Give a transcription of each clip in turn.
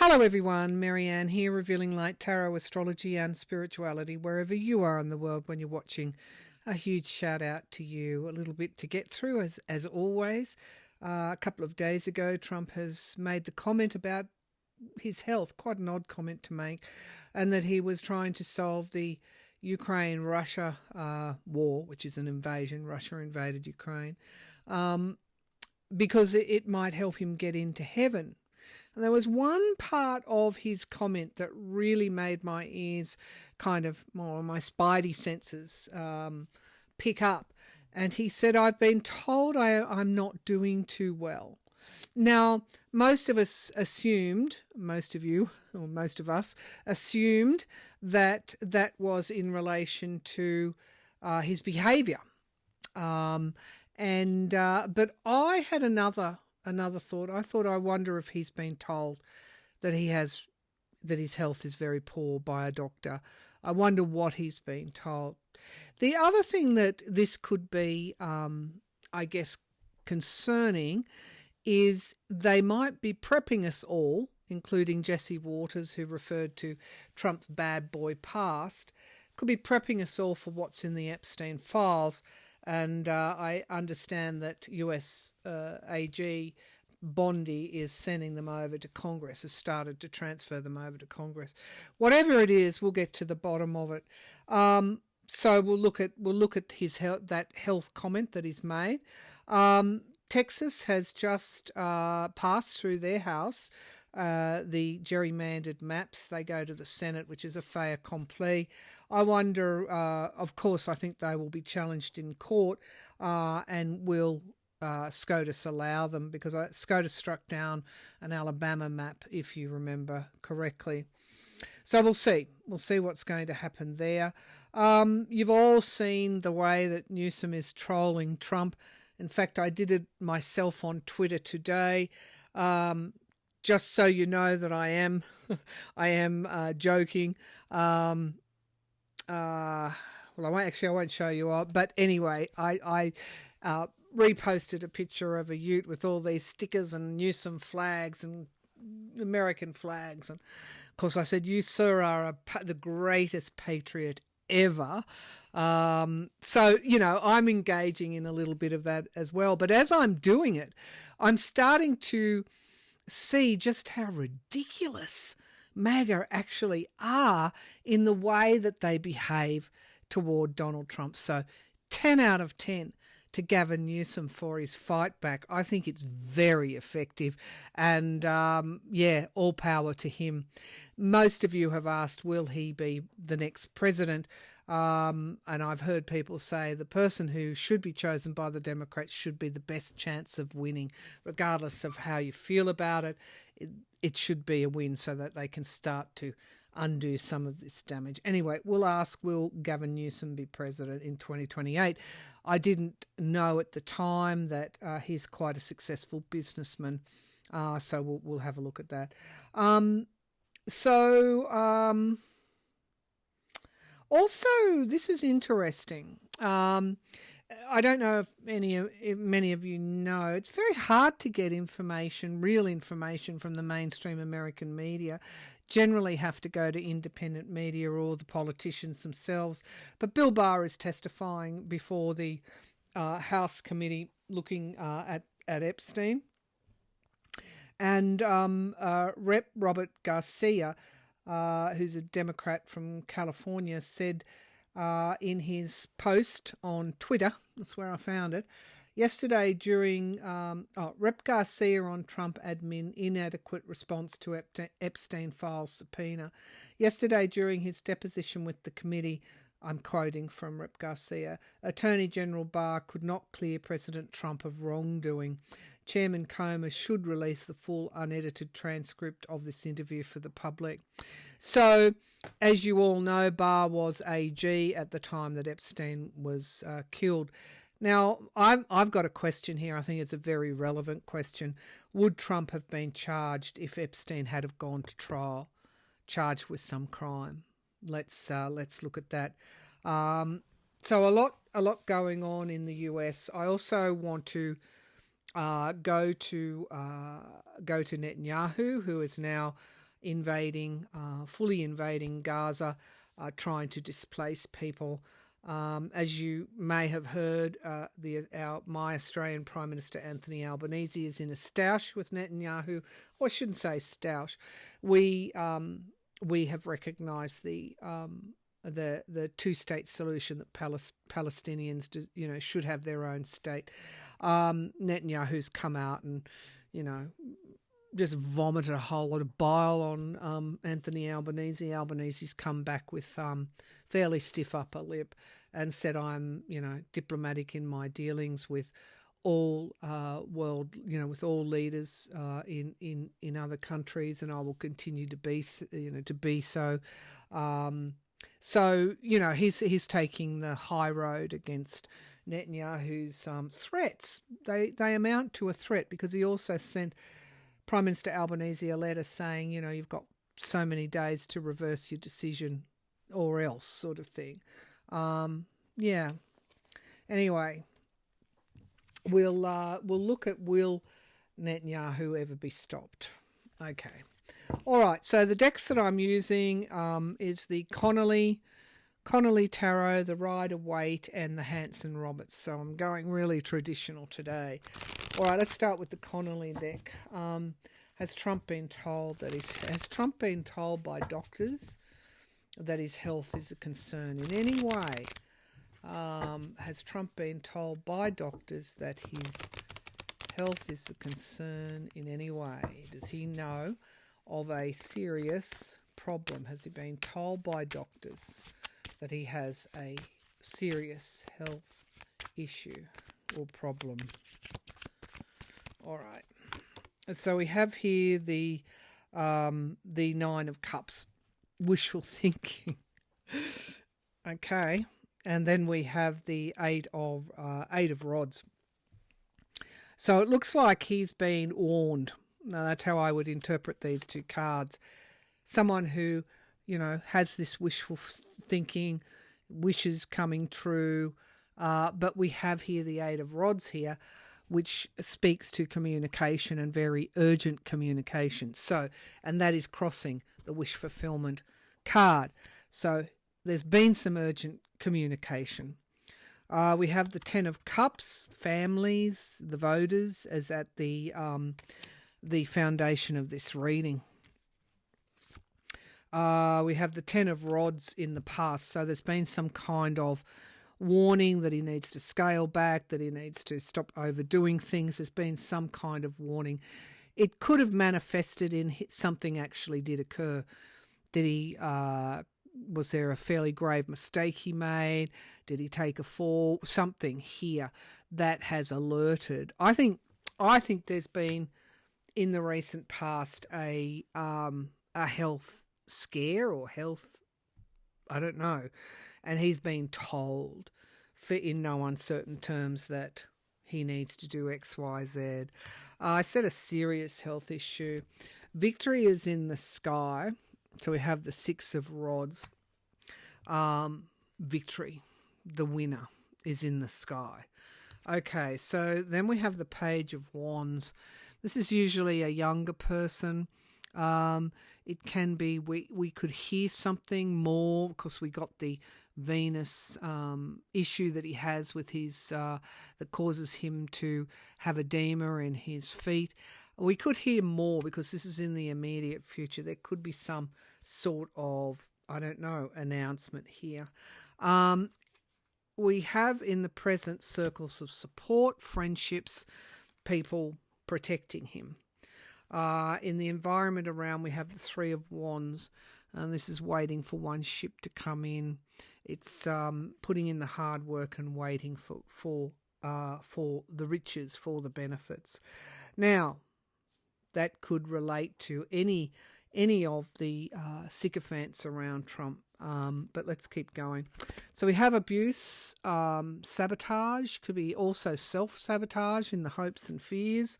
Hello everyone, Maryann here, revealing light, tarot, astrology and spirituality wherever you are in the world when you're watching. A huge shout out to you. A little bit to get through as always. A couple of days ago, Trump has made the comment about his health, quite an odd comment to make, and that he was trying to solve the Ukraine-Russia war, which is an invasion. Russia invaded Ukraine, because it might help him get into heaven. And there was one part of his comment that really made my ears kind of, more my spidey senses pick up. And he said, I've been told I'm not doing too well. Now, most of us assumed, most of you, or most of us, assumed that that was in relation to his behaviour. But I had another thought. I wonder if he's been told that his health is very poor by a doctor. I wonder what he's been told. The other thing that this could be, I guess, concerning is they might be prepping us all, including Jesse Waters, who referred to Trump's bad boy past, could be prepping us all for what's in the Epstein files. And I understand that US AG Bondi is sending them over to Congress, has started to transfer them over to Congress. Whatever it is, we'll get to the bottom of it. So we'll look at his that health comment that he's made. Texas has just passed through their House the gerrymandered maps. They go to the Senate, which is a fait accompli. I wonder, of course, I think they will be challenged in court, and will SCOTUS allow them, because SCOTUS struck down an Alabama map, if you remember correctly. So we'll see. We'll see what's going to happen there. You've all seen the way that Newsom is trolling Trump. In fact, I did it myself on Twitter today. Just so you know that I am joking. Well, I won't show you all. But anyway, I reposted a picture of a ute with all these stickers and Newsom flags and American flags. And of course, I said, you, sir, are the greatest patriot ever. So, I'm engaging in a little bit of that as well. But as I'm doing it, I'm starting to see just how ridiculous MAGA actually are in the way that they behave toward Donald Trump. So 10 out of 10 to Gavin Newsom for his fight back. I think it's very effective, and all power to him. Most of you have asked, will he be the next president? And I've heard people say the person who should be chosen by the Democrats should be the best chance of winning, regardless of how you feel about it. It should be a win so that they can start to undo some of this damage. Anyway, we'll ask, will Gavin Newsom be president in 2028? I didn't know at the time that he's quite a successful businessman, so we'll have a look at that. Also, this is interesting. I don't know if many of you know, it's very hard to get real information from the mainstream American media. Generally have to go to independent media or the politicians themselves. But Bill Barr is testifying before the House committee looking at Epstein. And Rep. Robert Garcia, who's a Democrat from California, said in his post on Twitter, that's where I found it, yesterday during Rep. Garcia on Trump admin inadequate response to Epstein files subpoena. Yesterday during his deposition with the committee, I'm quoting from Rep. Garcia, Attorney General Barr could not clear President Trump of wrongdoing. Chairman Comer should release the full unedited transcript of this interview for the public. So, as you all know, Barr was AG at the time that Epstein was killed. Now, I've got a question here. I think it's a very relevant question. Would Trump have been charged if Epstein had have gone to trial, charged with some crime? Let's look at that. So a lot going on in the US. I also want to go to Netanyahu, who is now fully invading Gaza, trying to displace people. As you may have heard, my Australian Prime Minister Anthony Albanese is in a stoush with Netanyahu. Or I shouldn't say stoush. We have recognised the two-state solution that Palestinians should have their own state. Netanyahu's come out and just vomited a whole lot of bile on Anthony Albanese. Albanese's come back with fairly stiff upper lip and said, I'm diplomatic in my dealings with all with all leaders in other countries, and I will continue to be so. So he's taking the high road against Netanyahu's threats. They amount to a threat, because he also sent Prime Minister Albanese a letter saying, you've got so many days to reverse your decision or else, sort of thing. Anyway, we'll look at, will Netanyahu ever be stopped? Okay. All right. So the decks that I'm using is the Connolly Tarot, the Rider-Waite, and the Hanson-Roberts. So I'm going really traditional today. All right, let's start with the Connolly deck. Has Trump been told by doctors that his health is a concern in any way? Has Trump been told by doctors that his health is a concern in any way? Does he know of a serious problem? Has he been told by doctors that he has a serious health issue or problem? All right. So we have here the Nine of Cups, wishful thinking. Okay, and then we have the Eight of Rods. So it looks like he's been warned. Now, that's how I would interpret these two cards. Someone who, has this wishful thinking, wishes coming true, but we have here the Eight of Rods here, which speaks to communication and very urgent communication. So, and that is crossing the wish fulfillment card. So there's been some urgent communication. We have the Ten of Cups, families, the voters, as at the foundation of this reading. We have the Ten of Rods in the past. So there's been some kind of warning that he needs to scale back, that he needs to stop overdoing things. There's been some kind of warning. It could have manifested in something actually did occur. Did he, was there a fairly grave mistake he made? Did he take a fall? Something here that has alerted. I think there's been in the recent past a health scare or health, I don't know, and he's been told in no uncertain terms that he needs to do X, Y, Z. I said a serious health issue. Victory is in the sky. So we have the Six of Rods. Victory, the winner, is in the sky. Okay, so then we have the Page of Wands. This is usually a younger person. It can be, we could hear something more because we got the Venus issue that he has with his, that causes him to have edema in his feet. We could hear more because this is in the immediate future. There could be some sort of, I don't know, announcement here. We have in the present circles of support, friendships, people protecting him. In the environment around, we have the Three of Wands, and this is waiting for one ship to come in. It's putting in the hard work and waiting for the riches, for the benefits. Now, that could relate to any of the sycophants around Trump. But let's keep going. So we have abuse, sabotage, could be also self-sabotage in the hopes and fears.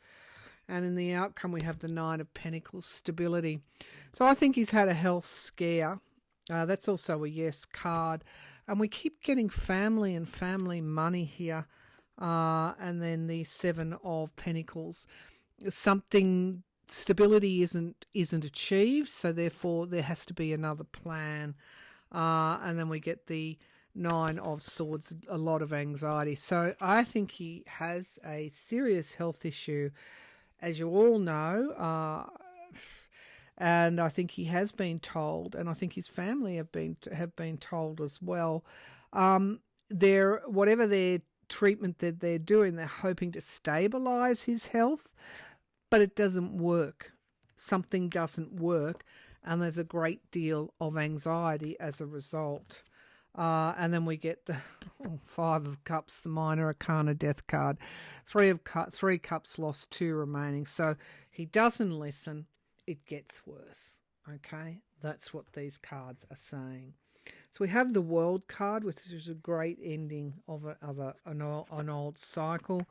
And in the outcome, we have the Nine of Pentacles, stability. So I think he's had a health scare. That's also a yes card. And we keep getting family and family money here. And then the Seven of Pentacles. Something stability isn't achieved, so therefore there has to be another plan. And then we get the Nine of Swords, a lot of anxiety. So I think he has a serious health issue, as you all know, and I think he has been told, and I think his family have been told as well. Whatever their treatment that they're doing, they're hoping to stabilise his health, but it doesn't work. Something doesn't work, and there's a great deal of anxiety as a result. And then we get the Five of Cups, the Minor Arcana Death card. Three Cups lost, 2 remaining. So he doesn't listen. It gets worse. Okay, that's what these cards are saying. So we have the World card, which is a great ending of an old cycle.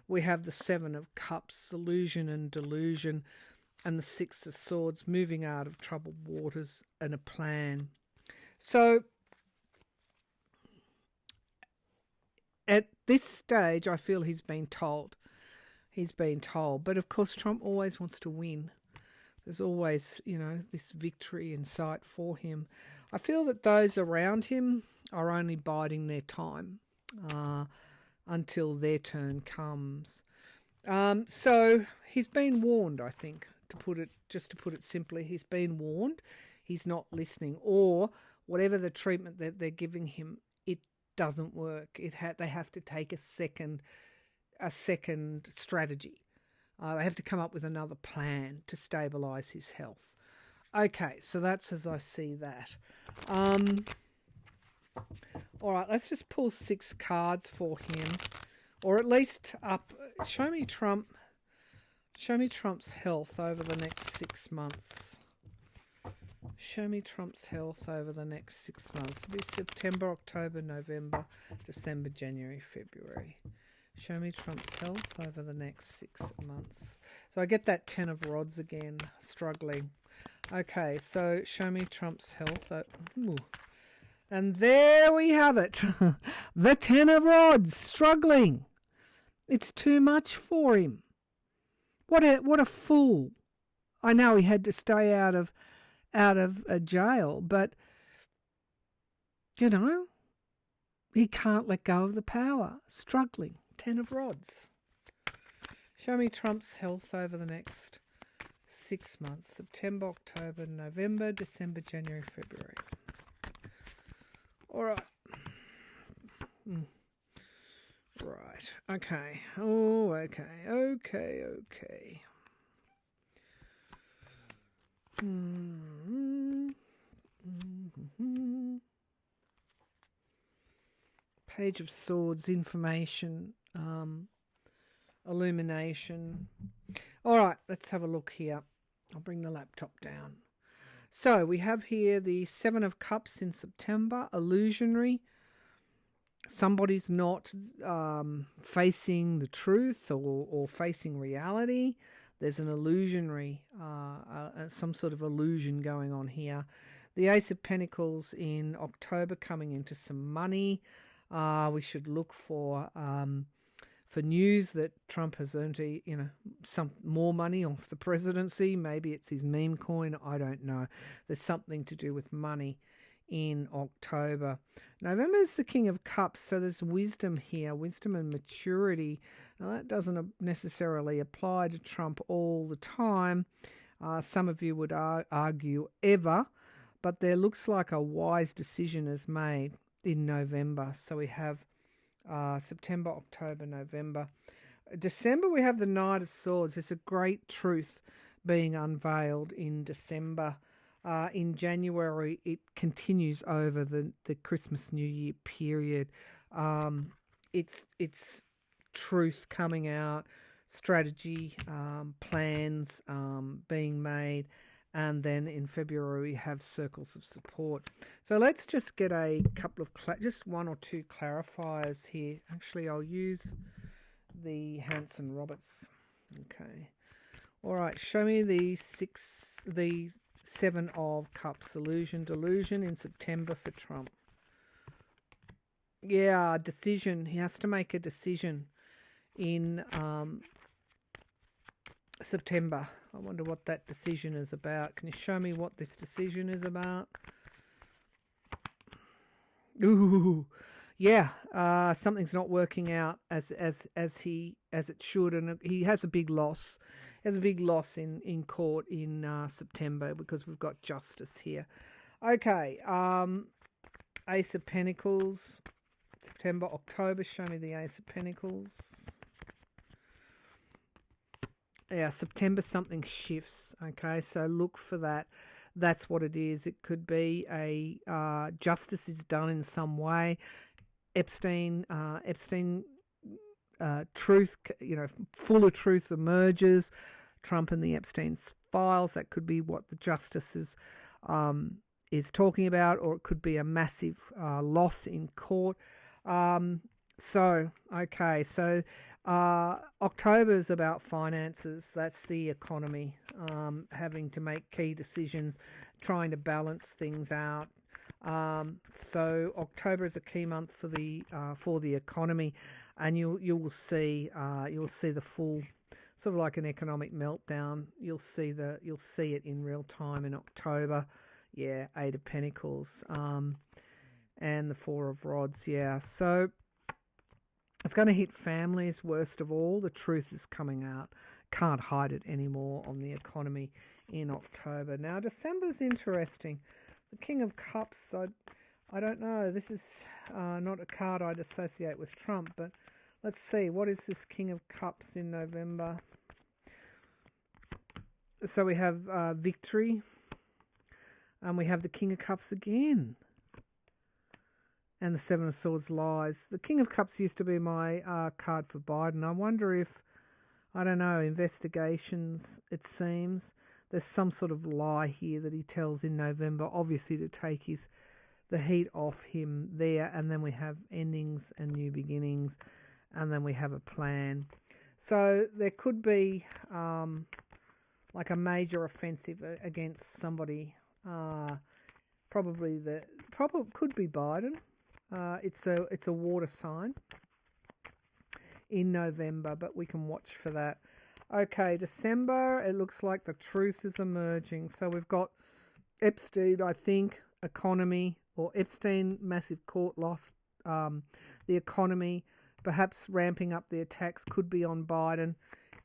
We have the Seven of Cups, illusion and delusion, and the Six of Swords, moving out of troubled waters, and a plan. So at this stage, I feel he's been told. But of course, Trump always wants to win. There's always, this victory in sight for him. I feel that those around him are only biding their time until their turn comes. So he's been warned, I think, to put it simply. He's been warned. He's not listening, or whatever the treatment that they're giving him, it doesn't work. They have to take a second strategy. They have to come up with another plan to stabilise his health. Okay, so that's as I see that. All right, let's just pull 6 cards for him, or at least show me Trump's health over the next 6 months. Show me Trump's health over the next 6 months. It'll be September, October, November, December, January, February. Show me Trump's health over the next 6 months. So I get that 10 of Rods again, struggling. Okay, so show me Trump's health. And there we have it. The 10 of Rods, struggling. It's too much for him. What a fool. I know he had to stay out of a jail, but, he can't let go of the power. Struggling. 10 of Rods. Show me Trump's health over the next 6 months. September, October, November, December, January, February. All right. Right. Okay. Oh, okay. Okay. Page of Swords, information, illumination. All right, let's have a look here. I'll bring the laptop down. So we have here the 7 of Cups in September, illusionary. Somebody's not facing the truth or facing reality. There's an illusionary, some sort of illusion going on here. The Ace of Pentacles in October, coming into some money. We should look for news that Trump has earned some more money off the presidency. Maybe it's his meme coin. I don't know. There's something to do with money in October. November is the King of Cups, so there's wisdom here, wisdom and maturity. Now, that doesn't necessarily apply to Trump all the time. Some of you would argue ever, but there looks like a wise decision is made in November. So we have September, October, November. December, we have the Knight of Swords. There's a great truth being unveiled in December. In January, it continues over the Christmas New Year period. It's truth coming out, strategy, plans being made. And then in February, we have circles of support. So let's just get a couple of, just 1 or 2 clarifiers here. Actually, I'll use the Hanson Roberts. Okay. All right, show me the 7 of Cups, illusion, delusion in September for Trump. Yeah, decision. He has to make a decision in September. I wonder what that decision is about. Can you show me what this decision is about? Ooh, yeah. Something's not working out as it should, and he has a big loss. He has a big loss in court in September because we've got justice here. Okay. Ace of Pentacles. September, October. Show me the Ace of Pentacles. Yeah, September something shifts. Okay, so look for that. That's what it is. It could be a justice is done in some way. Epstein, truth, fuller truth emerges. Trump and the Epstein files. That could be what the justice is talking about, or it could be a massive loss in court. So October is about finances. That's the economy, having to make key decisions, trying to balance things out. So October is a key month for the economy, and you will see the full, sort of like an economic meltdown. You'll see it in real time in October. Yeah, Eight of Pentacles, and the Four of Rods. Yeah, so it's going to hit families worst of all. The truth is coming out. Can't hide it anymore on the economy in October. Now, December's interesting. The King of Cups, I don't know. This is not a card I'd associate with Trump, but let's see. What is this King of Cups in November? So we have victory, and we have the King of Cups again. And the Seven of Swords lies. The King of Cups used to be my card for Biden. I wonder if, I don't know, investigations, it seems. There's some sort of lie here that he tells in November, obviously to take the heat off him there. And then we have endings and new beginnings. And then we have a plan. So there could be like a major offensive against somebody. Probably could be Biden. It's a water sign in November, but we can watch for that. Okay, December, it looks like the truth is emerging. So we've got Epstein, I think, economy, or Epstein, massive court loss, the economy, perhaps ramping up the attacks, could be on Biden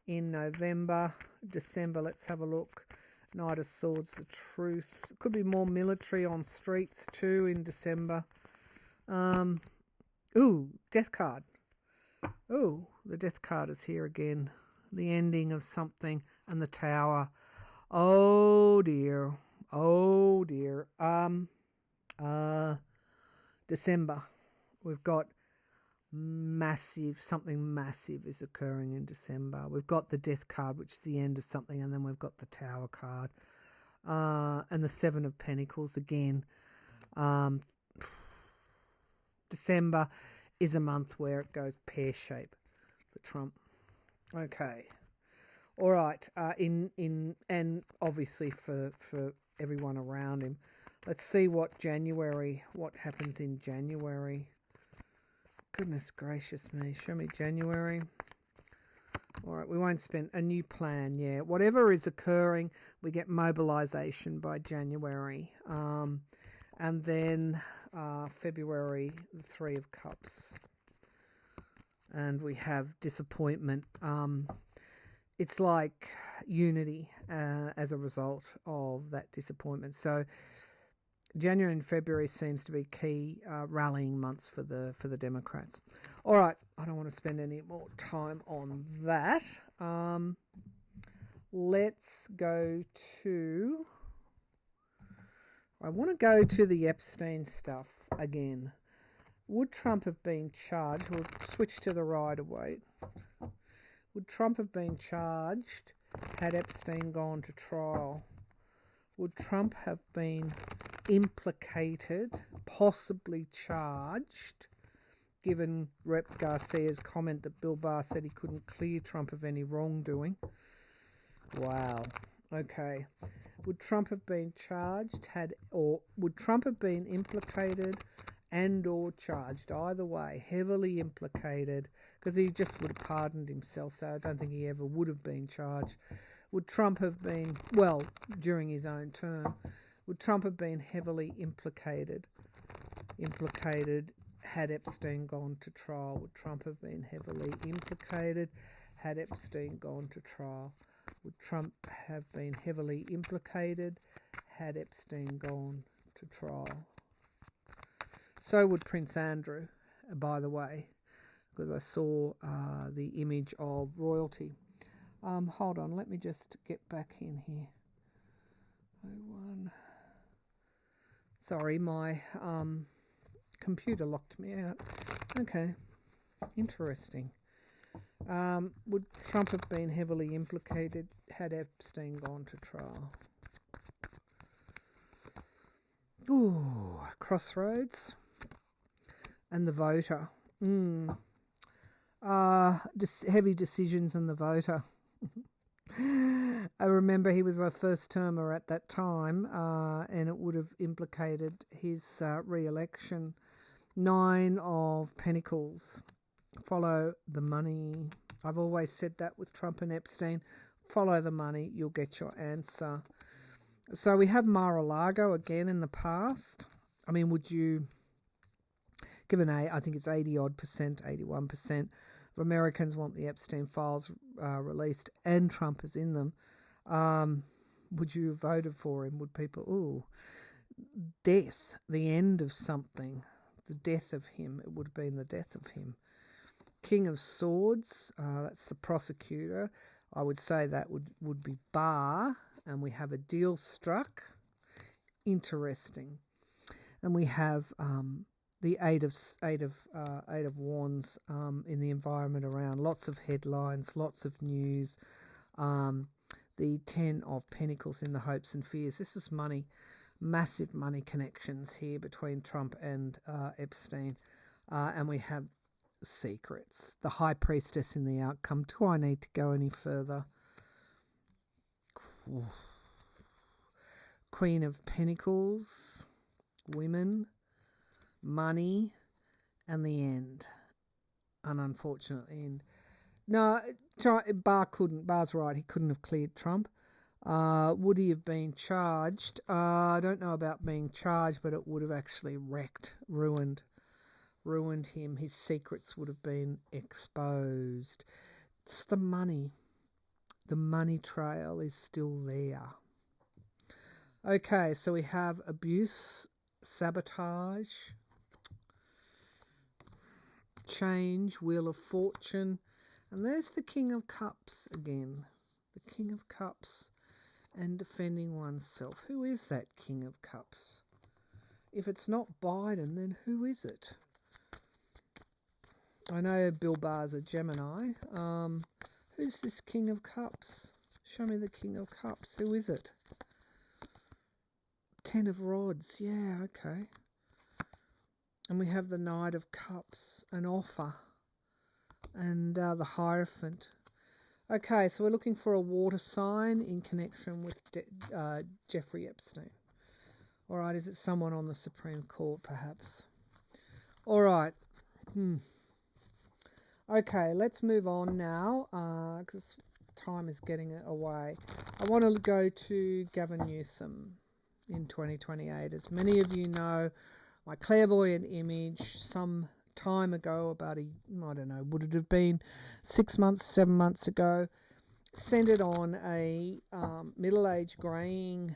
in November. December, let's have a look. Knight of Swords, the truth. Could be more military on streets too in December. Death card. Ooh, the death card is here again. The ending of something, and the Tower. Oh dear. Oh dear. December. We've got something massive is occurring in December. We've got the death card, which is the end of something, and then we've got the Tower card. And the Seven of Pentacles again. December is a month where it goes pear-shaped for Trump. Okay. All right. And obviously for everyone around him. Let's see what happens in January. Goodness gracious me. Show me January. All right, we won't spend a new plan. Yeah, whatever is occurring, we get mobilization by January. And then February, the Three of Cups. And we have disappointment. It's like unity as a result of that disappointment. So January and February seems to be key rallying months for the Democrats. All right, I don't want to spend any more time on that. Let's go to... I want to go to the Epstein stuff again. Would Trump have been charged? We'll switch to the rider weight. Would Trump have been charged had Epstein gone to trial? Would Trump have been implicated, possibly charged, given Rep. Garcia's comment that Bill Barr said he couldn't clear Trump of any wrongdoing? Wow. Okay. Would Trump have been charged would Trump have been implicated and or charged. Either way, heavily implicated, because he just would have pardoned himself, so I don't think he ever would have been charged. Would Trump have been, well, during his own term, would Trump have been heavily implicated had Epstein gone to trial? Would Trump have been heavily implicated had Epstein gone to trial? Would Trump have been heavily implicated had Epstein gone to trial? So would Prince Andrew, by the way, because I saw the image of royalty. Hold on, let me just get back in here. 01. Sorry, my computer locked me out. Okay, interesting. Would Trump have been heavily implicated had Epstein gone to trial? Ooh, crossroads. And the voter. Heavy decisions on the voter. I remember he was a first-termer at that time, and it would have implicated his re-election. 9 of Pentacles. Follow the money. I've always said that with Trump and Epstein. Follow the money, you'll get your answer. So we have Mar-a-Lago again in the past. I mean, would you... Given I think it's 80-odd percent, 81% of Americans want the Epstein files released and Trump is in them. Would you have voted for him? Would people, death, the end of something, the death of him, it would have been the death of him. King of Swords, that's the prosecutor. I would say that would be Barr, and we have a deal struck. Interesting. And we have... the eight of Wands in the environment around. Lots of headlines, lots of news. The 10 of Pentacles in the hopes and fears. This is money, massive money connections here between Trump and Epstein. And we have secrets. The High Priestess in the outcome. Do I need to go any further? Queen of Pentacles. Women. Money, and the end. An unfortunate end. No, Barr's right, he couldn't have cleared Trump. Would he have been charged? I don't know about being charged, but it would have actually ruined him. His secrets would have been exposed. It's the money. The money trail is still there. Okay, so we have abuse, sabotage, change, Wheel of Fortune, and there's the King of Cups again. The King of Cups and defending oneself. Who is that King of Cups? If it's not Biden, then who is it? I know Bill Barr's a Gemini. Who's this King of Cups? Show me the King of Cups. Who is it? 10 of Rods. Yeah, okay. And we have the Knight of Cups, an offer, and the Hierophant. Okay, so we're looking for a water sign in connection with Jeffrey Epstein. All right, is it someone on the Supreme Court, perhaps? All right. Okay, let's move on now, because time is getting away. I want to go to Gavin Newsom in 2028. As many of you know, my clairvoyant image some time ago, would it have been 6 months, 7 months ago, centered on a middle-aged greying-haired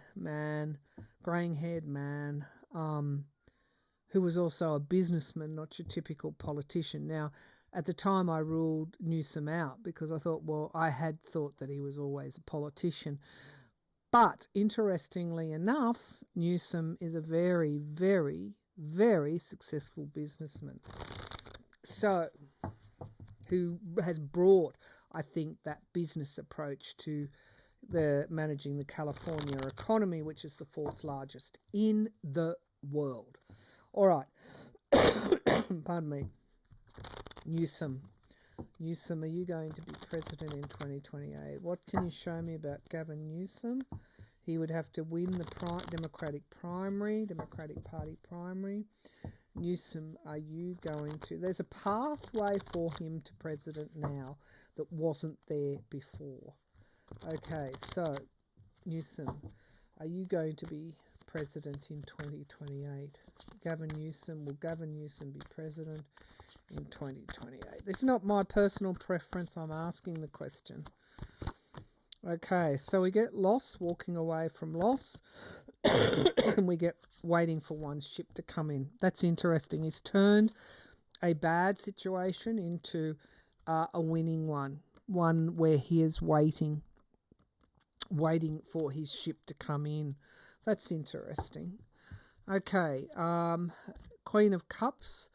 man who was also a businessman, not your typical politician. Now, at the time I ruled Newsom out because I had thought that he was always a politician. But interestingly enough, Newsom is a very, very, very successful businessman. So, who has brought, I think, that business approach to managing the California economy, which is the 4th largest in the world. All right. Pardon me. Newsom, are you going to be president in 2028? What can you show me about Gavin Newsom? He would have to win the Democratic Party primary. Newsom, are you going to... There's a pathway for him to president now that wasn't there before. Okay, so, Newsom, are you going to be president in 2028? Gavin Newsom, will Gavin Newsom be president in 2028? This is not my personal preference, I'm asking the question. Okay, so we get loss, walking away from loss, and we get waiting for one's ship to come in. That's interesting. He's turned a bad situation into a winning one where he is waiting for his ship to come in. That's interesting. Okay, Queen of Cups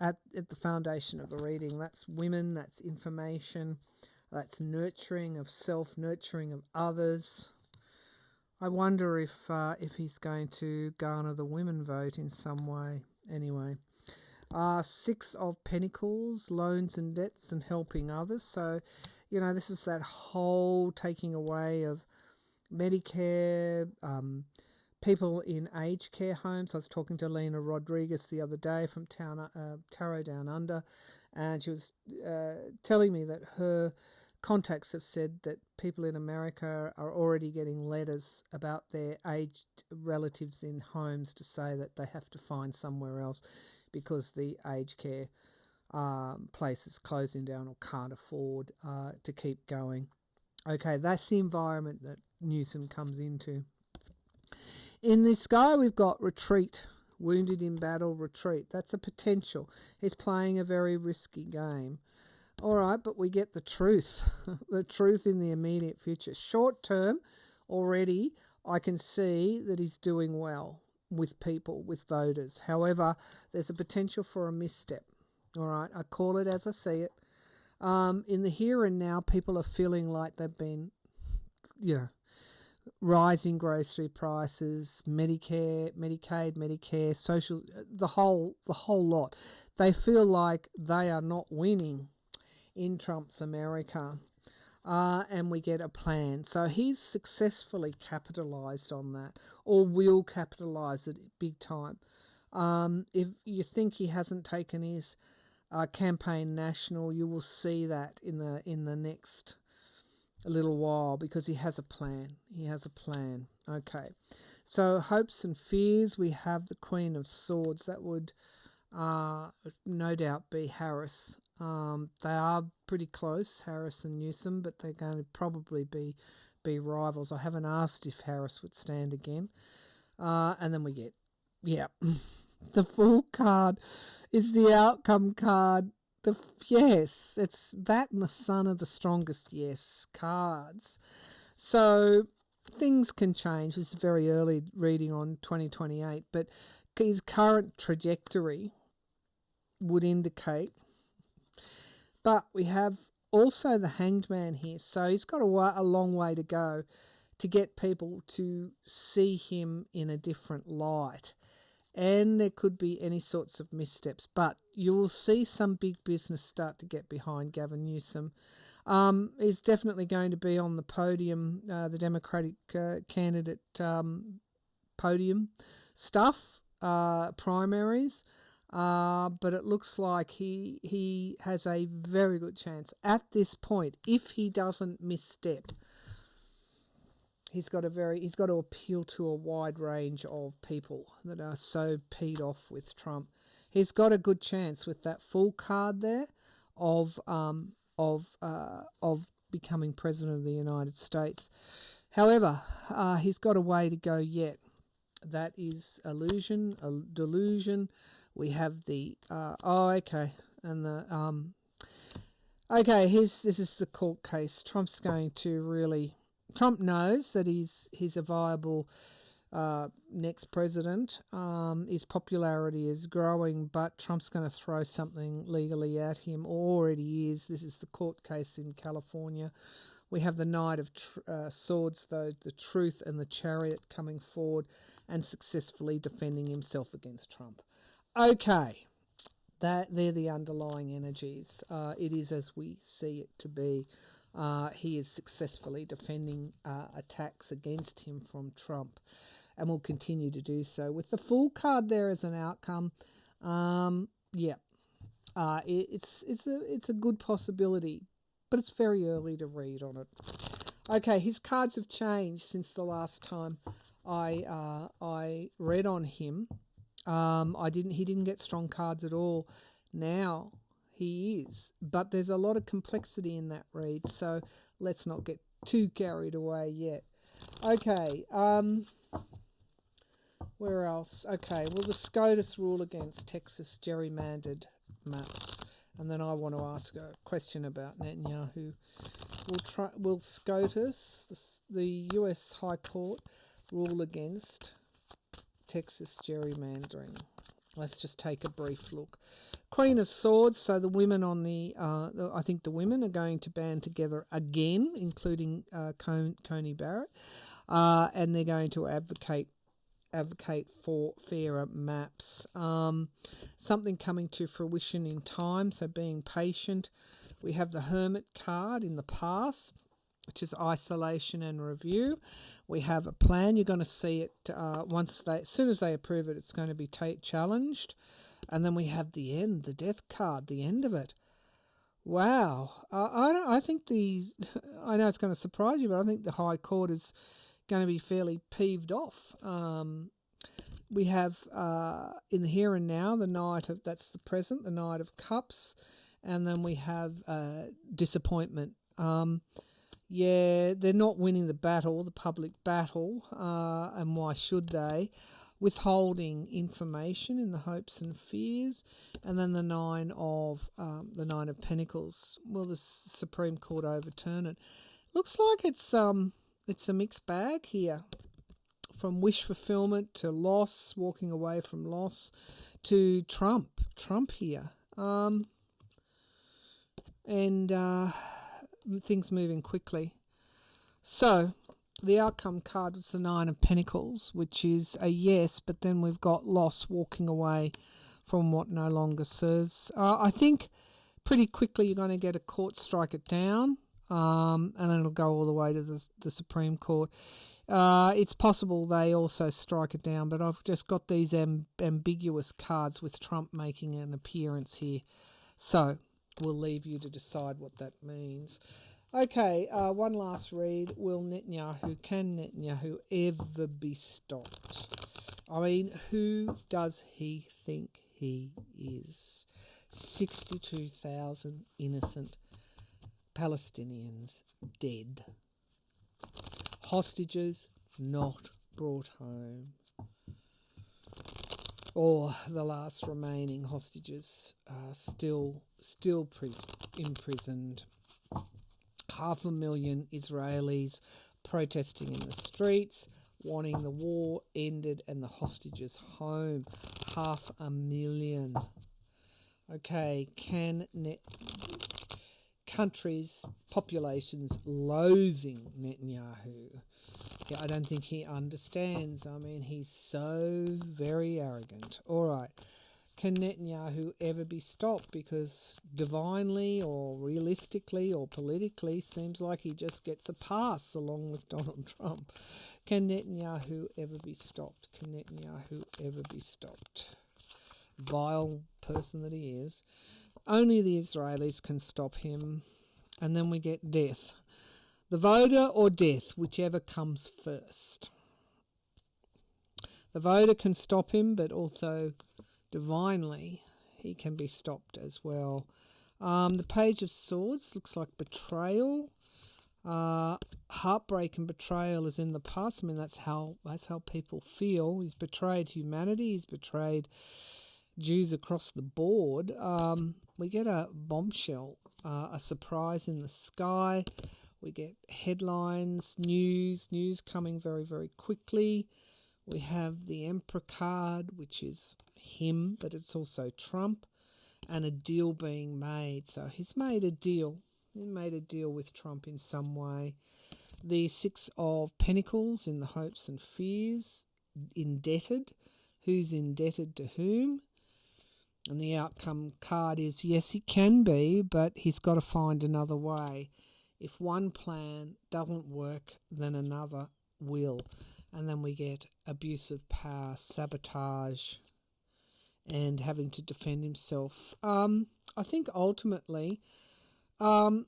at the foundation of the reading. That's women, that's information, that's nurturing of self, nurturing of others. I wonder if he's going to garner the women vote in some way. Anyway, Six of Pentacles, loans and debts and helping others. So, this is that whole taking away of Medicare, people in aged care homes. I was talking to Lena Rodriguez the other day from Tarot Down Under, and she was telling me that her contacts have said that people in America are already getting letters about their aged relatives in homes to say that they have to find somewhere else because the aged care place is closing down or can't afford to keep going. Okay, that's the environment that Newsom comes into. In this guy, we've got retreat, wounded in battle, retreat. That's a potential. He's playing a very risky game. All right, but we get the truth, the truth in the immediate future. Short term, already, I can see that he's doing well with people, with voters. However, there's a potential for a misstep. All right, I call it as I see it. In the here and now, people are feeling like they've been, rising grocery prices, Medicare, Medicaid, Medicare, social, the whole lot. They feel like they are not winning in Trump's America, and we get a plan. So he's successfully capitalised on that, or will capitalise it big time. If you think he hasn't taken his campaign national, you will see that in the next little while, because he has a plan. He has a plan. Okay, so hopes and fears. We have the Queen of Swords. That would no doubt be Harris. They are pretty close, Harris and Newsom, but they're going to probably be rivals. I haven't asked if Harris would stand again. And then we get, the Fool card is the outcome card. Yes, it's that and the Sun are the strongest cards. So things can change. This is very early reading on 2028, but his current trajectory would indicate. But we have also the Hanged Man here, so he's got a long way to go to get people to see him in a different light. And there could be any sorts of missteps, but you will see some big business start to get behind Gavin Newsom. He's definitely going to be on the podium, the Democratic candidate podium stuff, primaries. But it looks like he has a very good chance at this point. If he doesn't misstep, he's got to appeal to a wide range of people that are so peed off with Trump. He's got a good chance with that Fool card there of becoming president of the United States. However, he's got a way to go yet. That is illusion, a delusion. We have the and the this is the court case. Trump's going to really. Trump knows that he's a viable next president. His popularity is growing, but Trump's going to throw something legally at him. Already is. This is the court case in California. We have the Knight of Swords, though, the Truth and the Chariot coming forward and successfully defending himself against Trump. Okay, they're the underlying energies. It is as we see it to be. He is successfully defending attacks against him from Trump and will continue to do so. With the Fool card there as an outcome, Yeah. It's a good possibility, but it's very early to read on it. Okay, his cards have changed since the last time I read on him. He didn't get strong cards at all. Now he is, but there's a lot of complexity in that read, so let's not get too carried away yet. Okay, where else? Okay, will the SCOTUS rule against Texas gerrymandered maps? And then I want to ask a question about Netanyahu. Will SCOTUS, the US High Court, rule against Texas gerrymandering? Let's just take a brief look. Queen of Swords, so the women on I think the women are going to band together again, including Coney Barrett, and they're going to advocate for fairer maps. Something coming to fruition in time, so being patient. We have the Hermit card in the past, which is isolation and review. We have a plan. You're going to see it as soon as they approve it, it's going to be challenged. And then we have the end, the death card, the end of it. Wow. I know it's going to surprise you, but I think the High Court is going to be fairly peeved off. We have in the here and now that's the present, the Knight of Cups, and then we have disappointment. They're not winning the public battle, and why should they? Withholding information in the hopes and fears, and then the Nine of Pentacles. Will the Supreme Court overturn it? Looks like it's a mixed bag here, from wish fulfillment to loss, walking away from loss, to Trump here, and things moving quickly. So the outcome card was the Nine of Pentacles, which is a yes, but then we've got loss, walking away from what no longer serves. I think pretty quickly you're going to get a court strike it down, and then it'll go all the way to the Supreme Court. It's possible they also strike it down, but I've just got these ambiguous cards with Trump making an appearance here. So we'll leave you to decide what that means. Okay, one last read. Can Netanyahu ever be stopped? I mean, who does he think he is? 62,000 innocent Palestinians dead. Hostages not brought home. Or the last remaining hostages still imprisoned. 500,000 Israelis protesting in the streets, wanting the war ended and the hostages home. 500,000. Okay, countries, populations loathing Netanyahu. Yeah, I don't think he understands. I mean, he's so very arrogant. All right. Can Netanyahu ever be stopped? Because divinely or realistically or politically seems like he just gets a pass along with Donald Trump. Can Netanyahu ever be stopped? Can Netanyahu ever be stopped? Vile person that he is. Only the Israelis can stop him. And then we get death. The voter or death, whichever comes first. The voter can stop him, but also divinely he can be stopped as well. The Page of Swords looks like betrayal. Heartbreak and betrayal is in the past. I mean, that's how people feel. He's betrayed humanity. He's betrayed Jews across the board. We get a bombshell, a surprise in the sky. We get headlines, news coming very, very quickly. We have the Emperor card, which is him, but it's also Trump, and a deal being made. So he's made a deal. He made a deal with Trump in some way. The Six of Pentacles in the hopes and fears, indebted. Who's indebted to whom? And the outcome card is, yes, he can be, but he's got to find another way. If one plan doesn't work, then another will. And then we get abuse of power, sabotage, and having to defend himself. I think ultimately, I'll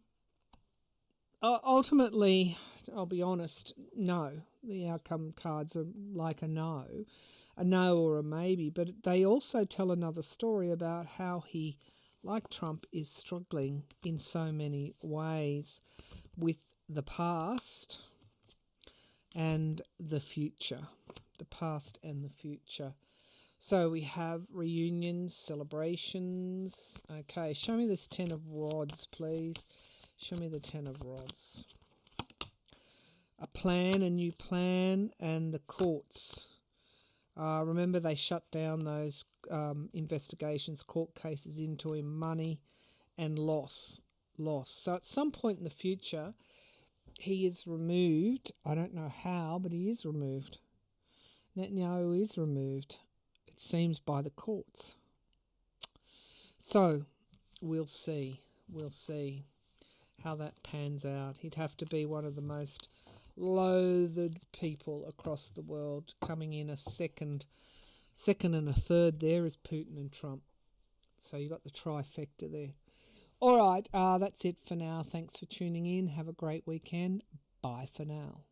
be honest, no. The outcome cards are like a no or a maybe, but they also tell another story about how he, like Trump, is struggling in so many ways with the past and the future. The past and the future. So we have reunions, celebrations. Okay, show me this 10 of rods, please. Show me the 10 of rods. A plan, a new plan, and the courts. Remember, they shut down those investigations, court cases into him, money and loss. So at some point in the future, he is removed. I don't know how, but he is removed. Netanyahu is removed, it seems, by the courts. So we'll see how that pans out. He'd have to be one of the most loathed people across the world. Coming in a second and a third there is Putin and Trump. So you got the trifecta there. All right, that's it for now. Thanks for tuning in. Have a great weekend. Bye for now.